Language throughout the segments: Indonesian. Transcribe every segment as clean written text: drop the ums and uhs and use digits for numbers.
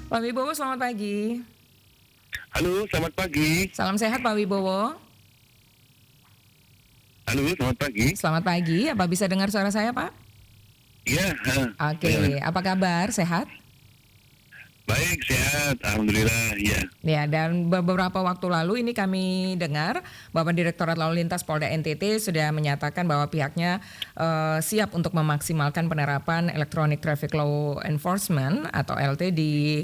Pak Wibowo, selamat pagi. Halo, selamat pagi. Salam sehat Pak Wibowo. Halo, selamat pagi. Selamat pagi, apa bisa dengar suara saya Pak? Iya, Oke, apa kabar? Sehat? baik, sehat, alhamdulillah, ya. Ya, dan beberapa waktu lalu ini kami dengar Bapak Direktorat Lalu Lintas Polda NTT sudah menyatakan bahwa pihaknya siap untuk memaksimalkan penerapan Electronic Traffic Law Enforcement atau LT di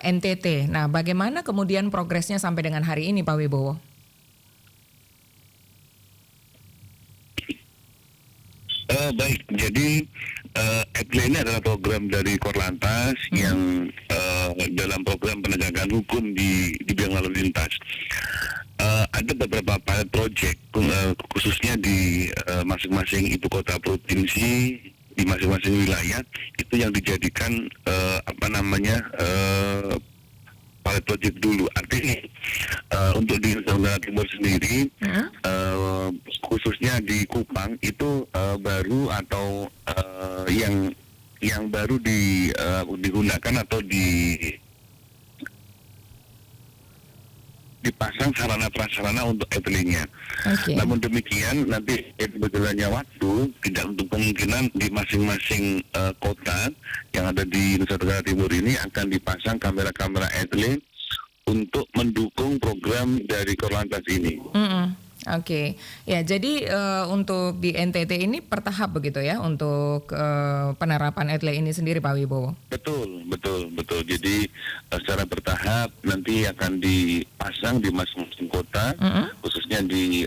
NTT. Nah, bagaimana kemudian progresnya sampai dengan hari ini Pak Wibowo? Baik, jadi ETLE ini adalah program dari Korlantas yang dalam program penegakan hukum di bidang lalu lintas. Ada beberapa pilot project khususnya di masing-masing ibu kota provinsi, di masing-masing wilayah itu yang dijadikan pilot project dulu. Artinya untuk di Nusa Tenggara Timur sendiri, khususnya di Kupang itu baru atau yang baru digunakan atau dipasang sarana prasarana untuk ETLE-nya. Oke. Namun demikian nanti berjalannya waktu tidak untuk kemungkinan di masing-masing kota yang ada di Nusa Tenggara Timur ini akan dipasang kamera-kamera ETLE untuk mendukung program dari Korlantas ini. Oke, ya jadi untuk di NTT ini per tahap begitu ya untuk penerapan ETLE ini sendiri Pak Wibowo? Betul. Jadi secara bertahap nanti akan dipasang di masing-masing kota, khususnya di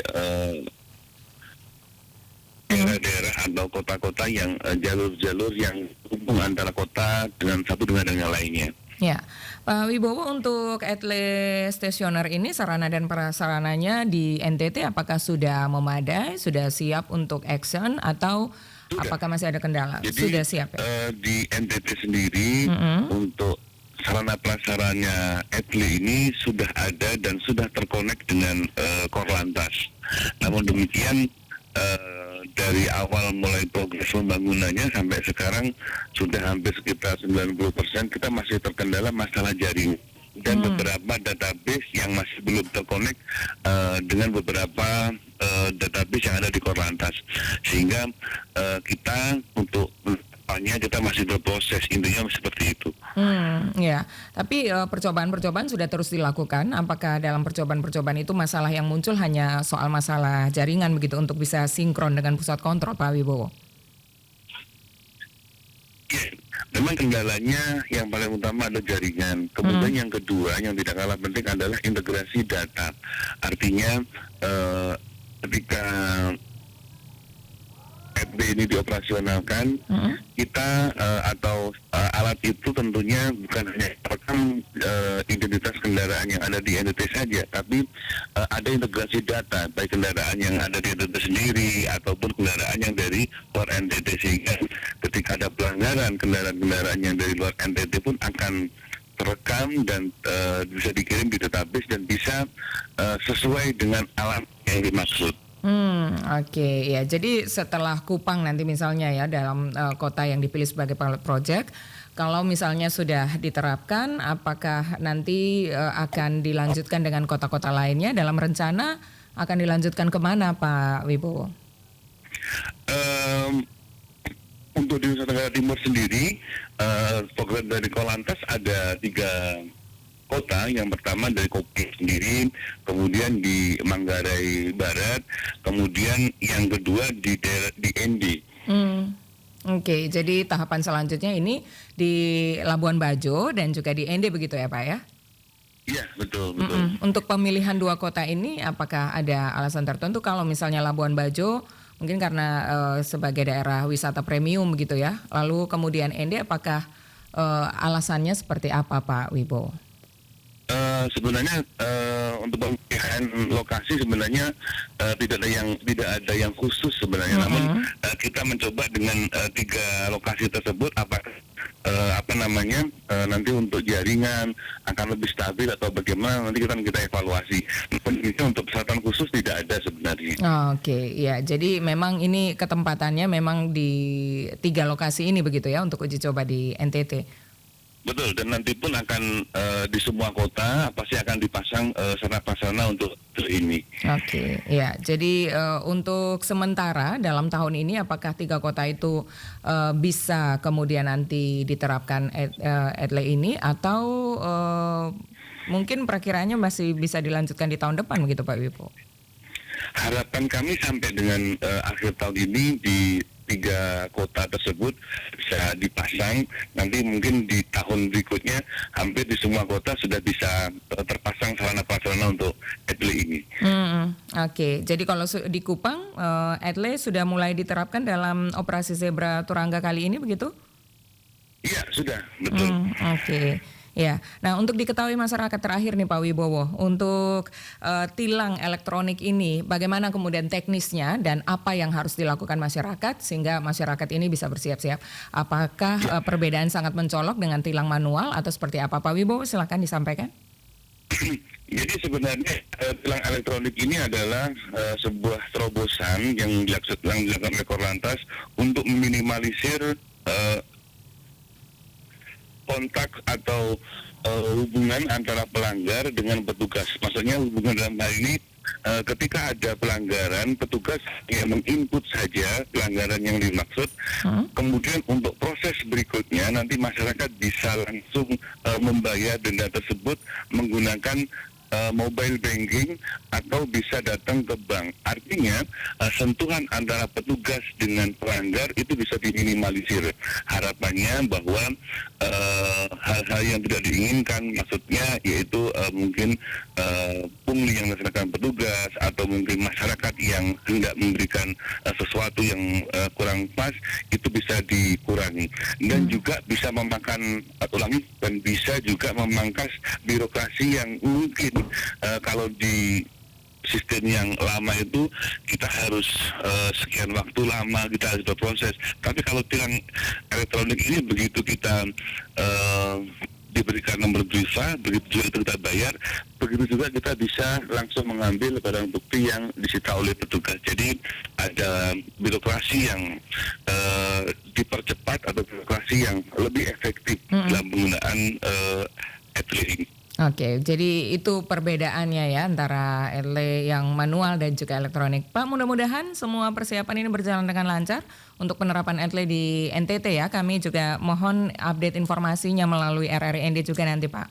daerah-daerah atau kota-kota yang jalur-jalur yang hubung antara kota dengan satu dengan yang lainnya. Ya, Pak Wibowo, untuk ETLE stasioner ini sarana dan prasarananya di NTT apakah sudah memadai, sudah siap untuk action atau Sudah. apakah masih ada kendala? Jadi, Sudah siap ya? di NTT sendiri untuk sarana prasaranya ETLE ini sudah ada dan sudah terkonek dengan Korlantas. Namun demikian dari awal mulai progres pembangunannya sampai sekarang sudah hampir sekitar 90% kita masih terkendala masalah jaring dan beberapa database yang masih belum terkonek dengan beberapa database yang ada di Korlantas, sehingga kita untuk kita masih berproses, intinya seperti itu. Ya, tapi percobaan-percobaan sudah terus dilakukan. Apakah dalam percobaan-percobaan itu masalah yang muncul hanya soal masalah jaringan begitu untuk bisa sinkron dengan pusat kontrol Pak Wibowo? Ya, memang kendalanya yang paling utama adalah jaringan. Kemudian yang kedua yang tidak kalah penting adalah integrasi data. Artinya ketika ETLE ini dioperasionalkan, kita atau alat itu tentunya bukan hanya merekam identitas kendaraan yang ada di NTT saja, tapi ada integrasi data, baik kendaraan yang ada di NTT sendiri ataupun kendaraan yang dari luar NTT, sehingga ketika ada pelanggaran kendaraan-kendaraan yang dari luar NTT pun akan terekam dan bisa dikirim di database dan bisa sesuai dengan alat yang dimaksud. Oke, ya. Jadi setelah Kupang nanti misalnya ya dalam kota yang dipilih sebagai pilot project, kalau misalnya sudah diterapkan, apakah nanti akan dilanjutkan dengan kota-kota lainnya? Dalam rencana akan dilanjutkan kemana Pak Wibowo? Untuk di Nusa Tenggara Timur sendiri, program dari Korlantas ada 3 kota. Yang pertama dari Kopi sendiri, kemudian di Manggarai Barat, kemudian yang kedua di ND. Oke, jadi tahapan selanjutnya ini di Labuan Bajo dan juga di ND begitu ya Pak ya? Iya, betul. Untuk pemilihan 2 kota ini apakah ada alasan tertentu? Kalau misalnya Labuan Bajo mungkin karena sebagai daerah wisata premium begitu ya. Lalu kemudian ND apakah alasannya seperti apa Pak Wibowo? Sebenarnya untuk pemilihan lokasi sebenarnya tidak ada yang khusus sebenarnya. Namun kita mencoba dengan 3 lokasi tersebut nanti untuk jaringan akan lebih stabil atau bagaimana, nanti kita evaluasi. Itu untuk persyaratan khusus tidak ada sebenarnya. Oke, ya. Jadi memang ini ketempatannya memang di 3 lokasi ini begitu ya untuk uji coba di NTT. Betul, dan nanti pun akan di semua kota pasti akan dipasang sarana prasarana untuk ini. Oke, ya. Jadi untuk sementara dalam tahun ini apakah 3 kota itu bisa kemudian nanti diterapkan EDLE ini atau mungkin perkiraannya masih bisa dilanjutkan di tahun depan begitu Pak Wibo? Harapan kami sampai dengan akhir tahun ini di 3 kota tersebut bisa dipasang. Nanti mungkin di tahun berikutnya hampir di semua kota sudah bisa terpasang sarana prasarana untuk EDLE ini. Oke, jadi kalau di Kupang EDLE sudah mulai diterapkan dalam operasi Zebra Turangga kali ini begitu? Iya, sudah, betul. Oke. Ya, nah untuk diketahui masyarakat terakhir nih Pak Wibowo, untuk tilang elektronik ini bagaimana kemudian teknisnya dan apa yang harus dilakukan masyarakat sehingga masyarakat ini bisa bersiap-siap. Apakah perbedaan sangat mencolok dengan tilang manual atau seperti apa Pak Wibowo? Silakan disampaikan. Jadi sebenarnya tilang elektronik ini adalah sebuah terobosan yang dilakukan oleh Korlantas untuk meminimalisir kontak atau hubungan antara pelanggar dengan petugas. Maksudnya hubungan dalam hal ini ketika ada pelanggaran, petugas yang menginput saja pelanggaran yang dimaksud. Kemudian untuk proses berikutnya nanti masyarakat bisa langsung membayar denda tersebut menggunakan mobile banking atau bisa datang ke bank. Artinya sentuhan antara petugas dengan pelanggar itu bisa diminimalisir. Harapannya bahwa hal-hal yang tidak diinginkan, maksudnya yaitu mungkin pungli yang dilaksanakan petugas atau mungkin masyarakat yang hendak memberikan sesuatu yang kurang pas, itu bisa dikurangi dan juga bisa memakan dan bisa juga memangkas birokrasi yang mungkin kalau di sistem yang lama itu kita harus sekian waktu lama kita harus berproses. Tapi kalau tilang elektronik ini begitu kita diberikan nomor BRIFA, begitu juga kita bayar, begitu juga kita bisa langsung mengambil barang bukti yang disita oleh petugas. Jadi ada birokrasi yang dipercepat atau birokrasi yang lebih efektif dalam penggunaan EDLE ini. Oke, jadi itu perbedaannya ya antara EDLE yang manual dan juga elektronik. Pak, mudah-mudahan semua persiapan ini berjalan dengan lancar untuk penerapan EDLE di NTT ya. Kami juga mohon update informasinya melalui RRIND juga nanti Pak.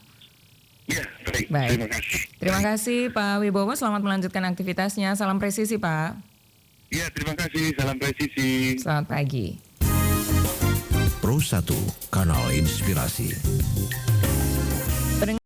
Ya, baik. Terima kasih. Terima kasih Pak Wibowo, selamat melanjutkan aktivitasnya. Salam presisi Pak. Ya, terima kasih. Salam presisi. Selamat pagi. Pro 1, Kanal Inspirasi.